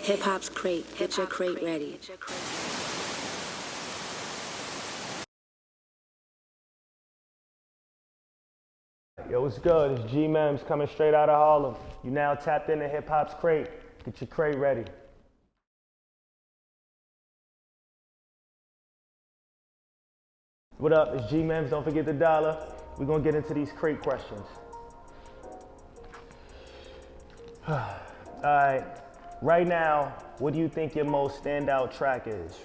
Hip Hop's Crate. Get your crate ready. Yo, what's good? It's G-MIMS coming straight out of Harlem. You now tapped into Hip Hop's Crate. Get your crate ready. What up? It's G-MIMS. Don't forget the dollar. We're gonna get into these crate questions. All right. Right now, what do you think your most standout track is?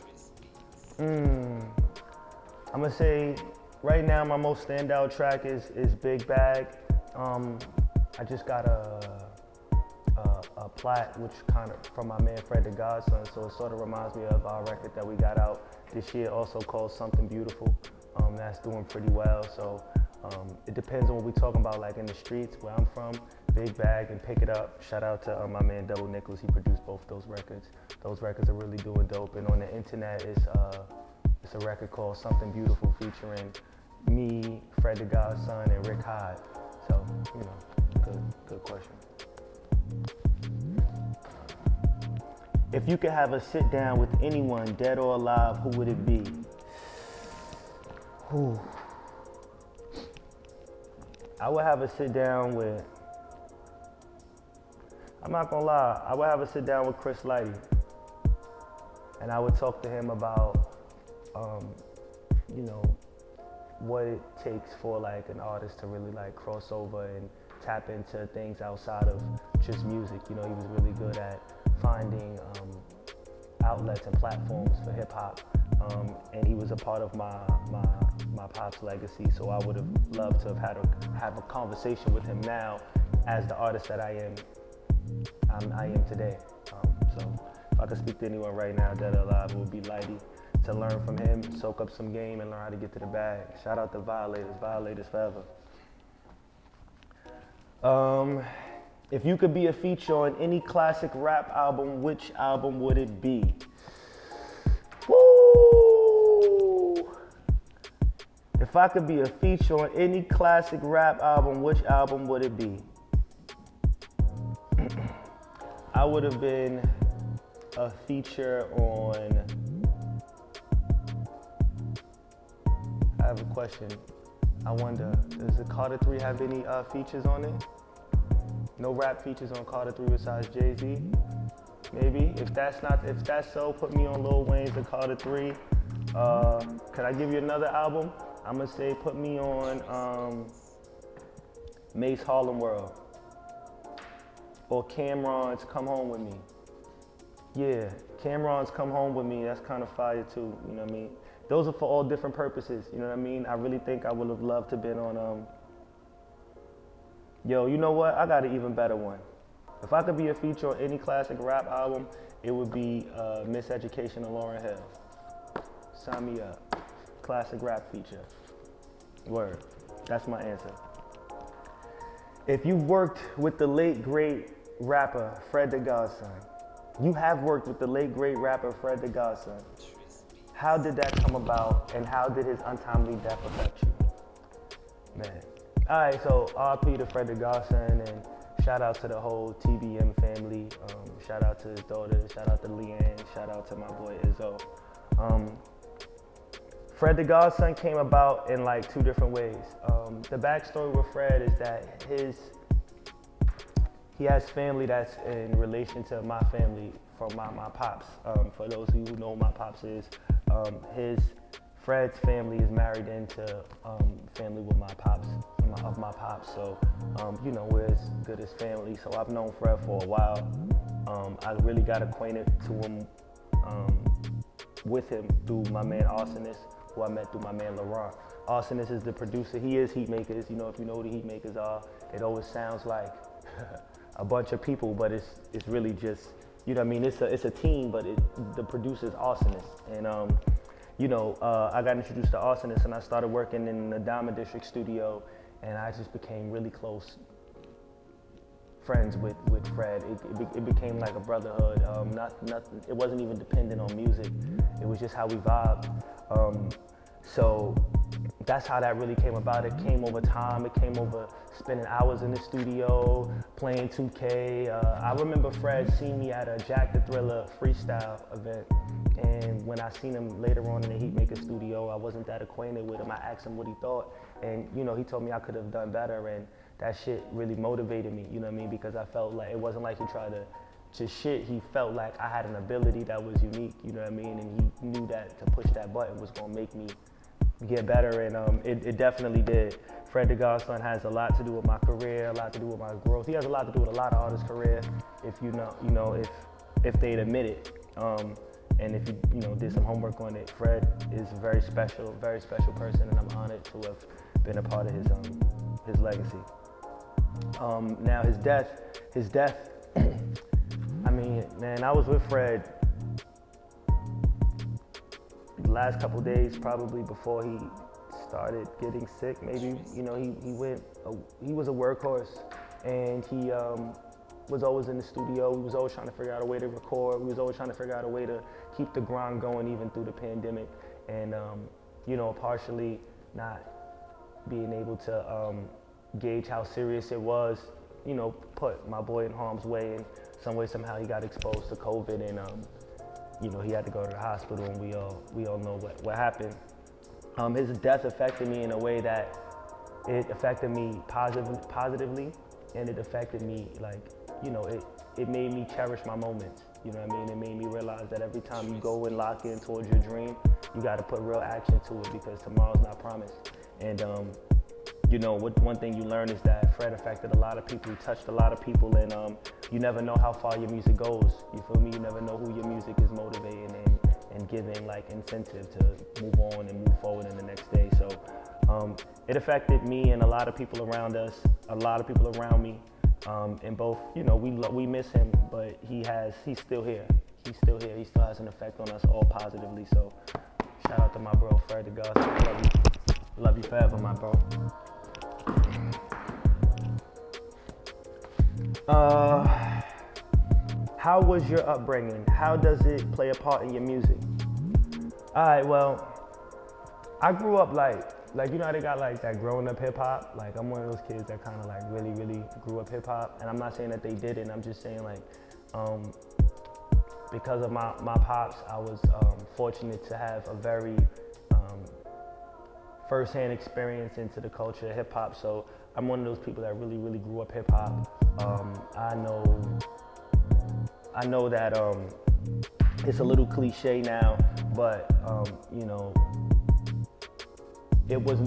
I'm gonna say right now my most standout track is Big Bag. I just got a plat, which kind of from my man Fred the Godson, so it sort of reminds me of our record that we got out this year, also called Something Beautiful. That's doing pretty well. So it depends on what we're talking about, like in the streets where I'm from. Big Bag and Pick It Up. Shout out to my man Double Nichols. He produced both those records. Those records are really doing dope. And on the internet, it's a record called Something Beautiful featuring me, Fred the Godson, and Rick Hyde. So, you know, good question. If you could have a sit down with anyone, dead or alive, who would it be? Whew. I would have a sit down with, I'm not gonna lie, I would have a sit down with Chris Lighty. And I would talk to him about, you know, what it takes for like an artist to really like cross over and tap into things outside of just music. You know, he was really good at finding outlets and platforms for hip hop. And he was a part of my pop's legacy, so I would have loved to have a conversation with him now as the artist that I am today. So if I could speak to anyone right now, dead or alive, it would be Lighty, to learn from him, soak up some game, and learn how to get to the bag. Shout out to Violators forever. If you could be a feature on any classic rap album, which album would it be? Woo! If I could be a feature on any classic rap album, which album would it be? I would have been a feature on, I have a question. I wonder, does the Carter 3 have any features on it? No rap features on Carter 3 besides Jay-Z? Maybe. If that's so, put me on Lil Wayne's The Carter 3. Could I give you another album? I'm gonna say put me on Mace Harlem World. Or Cameron's Come Home With Me. Yeah, Cameron's Come Home With Me, that's kind of fire too, you know what I mean? Those are for all different purposes, you know what I mean? I really think I would have loved to have been on, yo, you know what? I got an even better one. If I could be a feature on any classic rap album, it would be Miseducation of Lauryn Hill. Sign me up. Classic rap feature. Word. That's my answer. If you worked with the late, great rapper, Fred da Godson, you have worked with the late, great rapper, Fred da Godson. How did that come about, and how did his untimely death affect you? Man. All right, so RP to Fred da Godson, and shout out to the whole TBM family. Shout out to his daughter, shout out to Leanne, shout out to my boy Izzo. Fred da Godson came about in like two different ways. The backstory with Fred is that he has family that's in relation to my family from my pops. For those of you who know who my pops is, Fred's family is married into family with my pops, of my pops. So, you know, we're as good as family. So I've known Fred for a while. I really got acquainted with him through my man Arsonist, who I met through my man Laurent. Arsonist is the producer. He is Heatmakers. You know, if you know who the Heatmakers are, it always sounds like a bunch of people, but it's really just, you know what I mean? It's a team, but the producer is Arsonist. And you know, I got introduced to Arsonist, and I started working in the Diamond District studio, and I just became really close friends with Fred. It became like a brotherhood. Nothing. It wasn't even dependent on music. It was just how we vibed. So that's how that really came about. It came over time. It came over spending hours in the studio, playing 2K. I remember Fred seeing me at a Jack the Thriller freestyle event. And when I seen him later on in the Heatmaker studio, I wasn't that acquainted with him. I asked him what he thought. And, you know, he told me I could have done better. And that shit really motivated me, you know what I mean? Because I felt like it wasn't like he tried to just shit. He felt like I had an ability that was unique, you know what I mean? And he knew that to push that button was gonna make me get better, and it definitely did. Fred the Godson has a lot to do with my career, a lot to do with my growth. He has a lot to do with a lot of artists' career, if if they'd admit it. And if you did some homework on it, Fred is a very special person, and I'm honored to have been a part of his legacy. Now his death. I mean, man, I was with Fred the last couple days, probably before he started getting sick. Maybe, he was a workhorse, and he was always in the studio. We was always trying to figure out a way to record. We was always trying to figure out a way to keep the grind going even through the pandemic. And, partially not being able to gauge how serious it was, put my boy in harm's way. And some way, somehow he got exposed to COVID, and he had to go to the hospital, and we all know what happened. His death affected me in a way that it affected me positively, and it affected me it made me cherish my moments. You know what I mean? It made me realize that every time you go and lock in towards your dream, you got to put real action to it, because tomorrow's not promised. And one thing you learn is that Fred affected a lot of people. He touched a lot of people, and you never know how far your music goes. You feel me? You never know who your music is motivating and giving incentive to move on and move forward in the next day. So it affected me and a lot of people around us, a lot of people around me. And both, we miss him, but he's still here. He's still here. He still has an effect on us all positively. So shout out to my bro, Fred the Godson. Love you forever, my bro. How was your upbringing? How does it play a part in your music? All right, well, I grew up how they got that growing up hip hop. I'm one of those kids that kind of really, really grew up hip hop. And I'm not saying that they didn't. I'm just saying because of my pops, I was fortunate to have a very first-hand experience into the culture of hip hop. So I'm one of those people that really, really grew up hip hop. I know that it's a little cliche now, but it was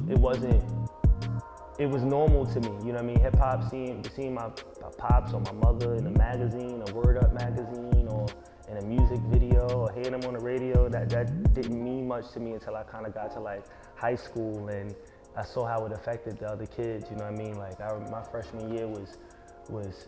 normal to me. You know what I mean? Hip hop, seeing my pops or my mother in a magazine, a Word Up magazine, or in a music video, or hearing them on the radio, that didn't mean much to me until I kind of got to high school, and I saw how it affected the other kids. You know what I mean? My freshman year was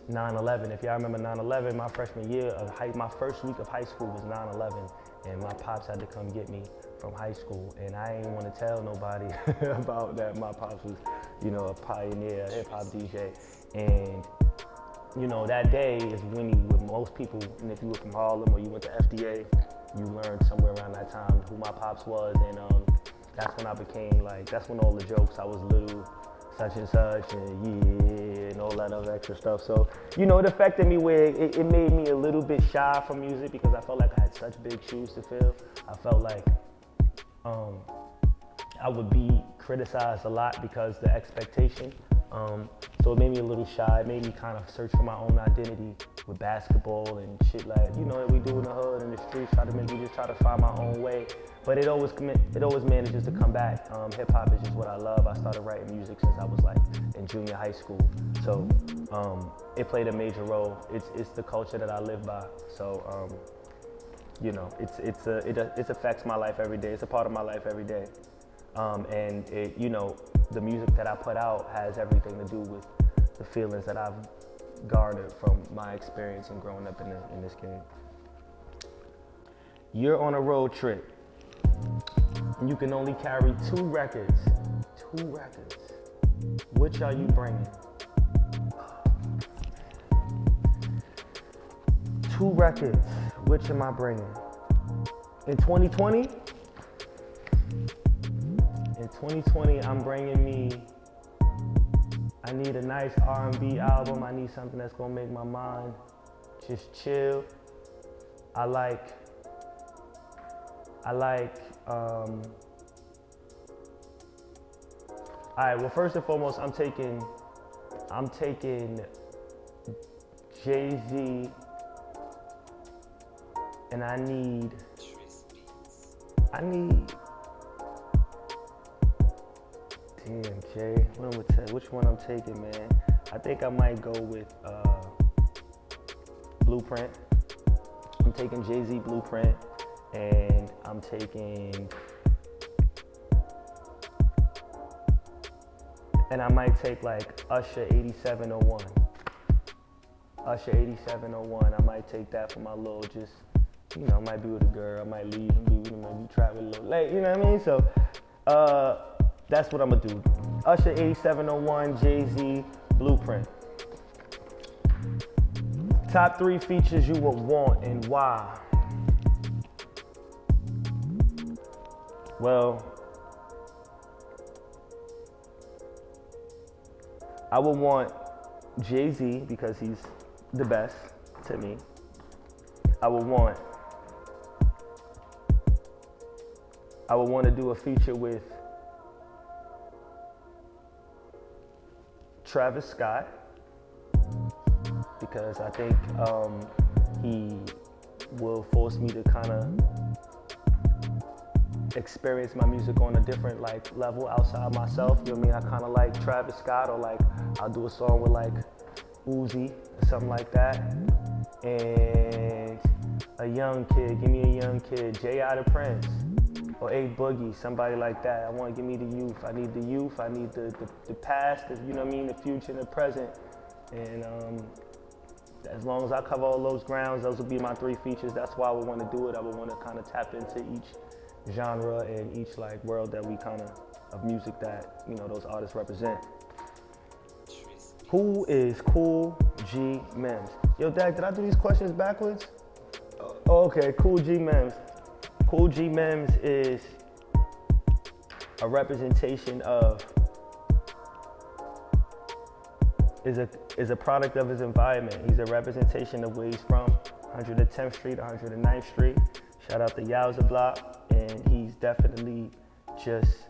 9/11. If y'all remember 9/11, my freshman year of my first week of high school was 9/11, and my pops had to come get me from high school, and I ain't want to tell nobody about that. My pops was, a pioneer, a hip hop DJ, and that day is when with most people, and if you were from Harlem or you went to FDA, you learned somewhere around that time who my pops was, and that's when I became that's when all the jokes, I was little, such and such, and yeah, and all that other extra stuff. So, it affected me where it made me a little bit shy from music, because I felt like I had such big shoes to fill. I felt like I would be criticized a lot because the expectation. So it made me a little shy. It made me kind of search for my own identity with basketball and shit that we do in the hood, in the streets, try to find my own way. But it always manages to come back. Hip hop is just what I love. I started writing music since I was in junior high school. So it played a major role. It's the culture that I live by. So it affects my life every day. It's a part of my life every day. And the music that I put out has everything to do with the feelings that I've garnered from my experience in growing up in this game. You're on a road trip, and you can only carry 2 records. 2 records. Which are you bringing? 2 records. Which am I bringing? In 2020? In 2020, I need a nice R&B album. I need something that's gonna make my mind just chill. I like, all right, well, first and foremost, I'm taking Jay-Z, and I need, damn, Jay, which one I'm taking, man? I think I might go with Blueprint. I'm taking Jay-Z Blueprint, and I'm taking, and I might take like Usher 8701. Usher 8701, I might take that for my little just, you know, I might be with a girl, I might leave and be with him, maybe travel a little late, you know what I mean? So, that's what I'm gonna do. Usher 8701, Jay-Z, Blueprint. Top 3 features you would want and why? Well, I would want Jay-Z because he's the best to me. I would want to do a feature with Travis Scott because I think he will force me to kind of experience my music on a different like level outside myself. You know what I mean? I kind of like Travis Scott, or like I'll do a song with like Uzi or something like that. And a young kid, give me a young kid, J.I. the Prince or A Boogie, somebody like that. I want to give me the youth. I need the youth. I need the past, you know what I mean, the future and the present. And as long as I cover all those grounds, those will be my 3 features. That's why I would want to do it. I would want to kind of tap into each genre and each like world that we kind of music that, you know, those artists represent. Who is Cool G MIMS? Yo, Dak, did I do these questions backwards? Oh, okay, Cool G MIMS. Cool G MIMS is a representation of, is a product of his environment. He's a representation of where he's from, 110th Street, 109th Street. Shout out to Yowza Block, and he's definitely just,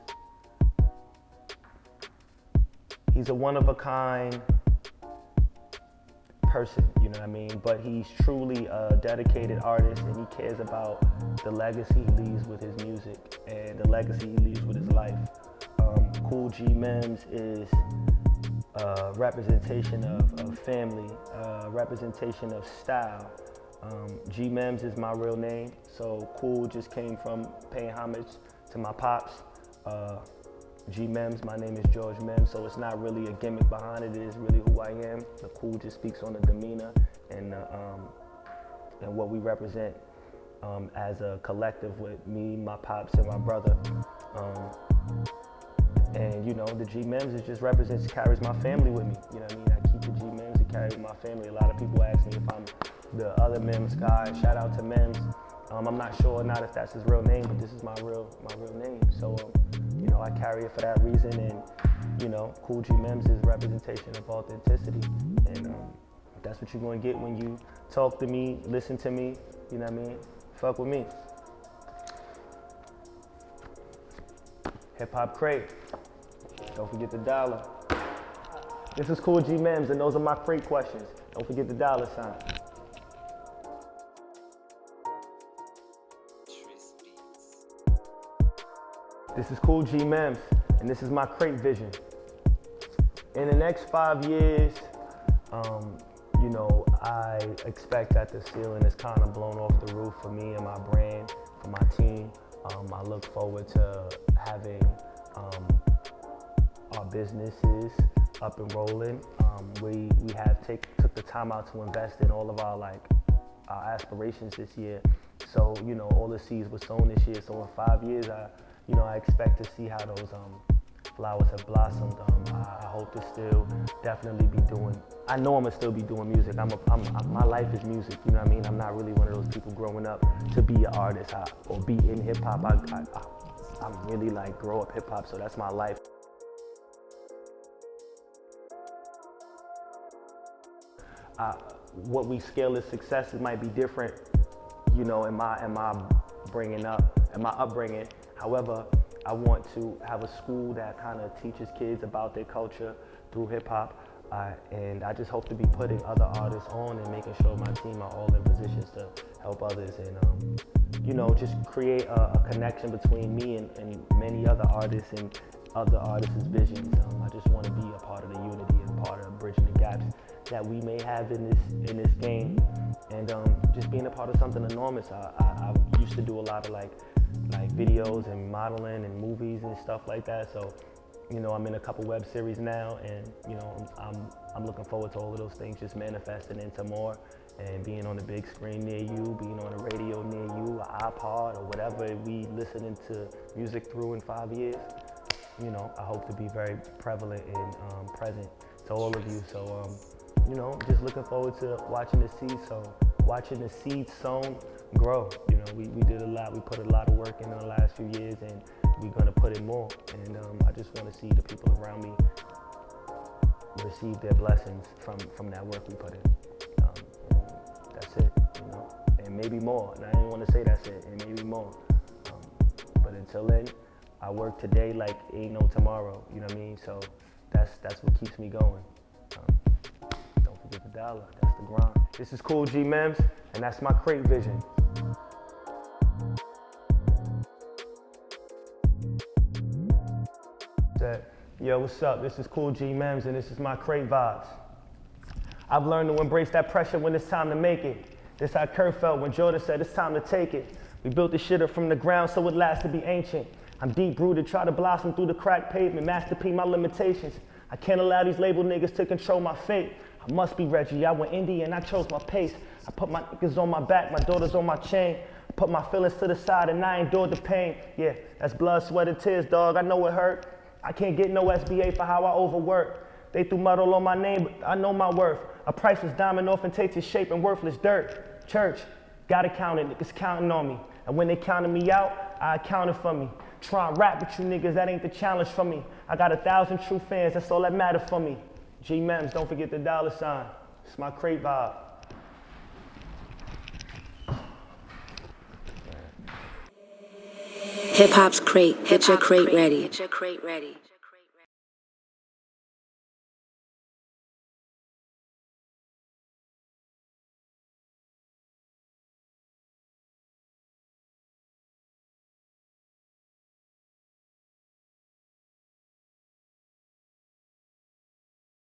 he's a one-of-a-kind person, you know what I mean? But he's truly a dedicated artist, and he cares about the legacy he leaves with his music and the legacy he leaves with his life. Cool G MIMS is a representation of family, a representation of style. G MIMS is my real name, so Cool just came from paying homage to my pops. G MIMS, my name is George MIMS, so it's not really a gimmick behind it. It is really who I am. The Cool just speaks on the demeanor and what we represent as a collective with me, my pops, and my brother. And you know, the G MIMS is just carries my family with me. You know what I mean? I keep the G MIMS to carry with my family. A lot of people ask me if I'm the other MIMS guy. Shout out to MIMS. I'm not sure or not if that's his real name, but this is my real name. So, you know, I carry it for that reason. And, you know, Cool G MIMS is a representation of authenticity. And that's what you're going to get when you talk to me, listen to me, you know what I mean? Fuck with me. Hip Hop Crate. Don't forget the dollar. This is Cool G MIMS, and those are my crate questions. Don't forget the $sign. This is Cool G MIMS, and this is my crate vision. In the next 5 years, you know, I expect that the ceiling is kind of blown off the roof for me and my brand, for my team. I look forward to having our businesses up and rolling. We took the time out to invest in all of our aspirations this year. So, you know, all the seeds were sown this year. So in 5 years, I expect to see how those flowers have blossomed. I hope to still definitely be doing, I know I'm gonna still be doing music. My life is music, you know what I mean? I'm not really one of those people growing up to be an artist or be in hip hop. I'm really like grow up hip hop, so that's my life. What we scale as success, it might be different, you know, in my upbringing. However, I want to have a school that kind of teaches kids about their culture through hip hop. And I just hope to be putting other artists on and making sure my team are all in positions to help others and, you know, just create a connection between me and many other artists and other artists' visions. I just want to be a part of the unity and part of bridging the gaps that we may have in this game, and just being a part of something enormous. I used to do a lot of like videos and modeling and movies and stuff like that. So, you know, I'm in a couple web series now, and you know, I'm looking forward to all of those things just manifesting into more and being on the big screen near you, being on the radio near you, an iPod or whatever we listening to music through in 5 years. You know, I hope to be very prevalent and present to all of you. So, you know, just looking forward to watching the seeds sown grow. You know, we did a lot. We put a lot of work in the last few years, and we're gonna put in more. And I just want to see the people around me receive their blessings from that work we put in. That's it, you know, and maybe more. And I didn't want to say that's it, and maybe more. But until then, I work today like ain't no tomorrow. You know what I mean? So that's what keeps me going. Don't forget the dollar. That's the grind. This is Cool G MIMS, and that's my crate vision. Yo, what's up? This is Cool G MIMS, and this is my crate vibes. I've learned to embrace that pressure when it's time to make it. This how Kurt felt when Jordan said it's time to take it. We built this shit up from the ground so it lasts to be ancient. I'm deep rooted, try to blossom through the cracked pavement, Master P my limitations. I can't allow these label niggas to control my fate. I must be Reggie, I went indie and I chose my pace. I put my niggas on my back, my daughters on my chain. I put my feelings to the side and I endured the pain. Yeah, that's blood, sweat, and tears, dog, I know it hurt. I can't get no SBA for how I overwork. They threw muddle on my name, but I know my worth. A priceless diamond often takes its shape in worthless dirt. Church, gotta count it, niggas counting on me. And when they counted me out, I accounted for me. Try and rap with you niggas, that ain't the challenge for me. I got 1,000 true fans, that's all that matter for me. G MIMS, don't forget the $sign. It's my crate vibe. Hip hop's crate. Get your crate ready.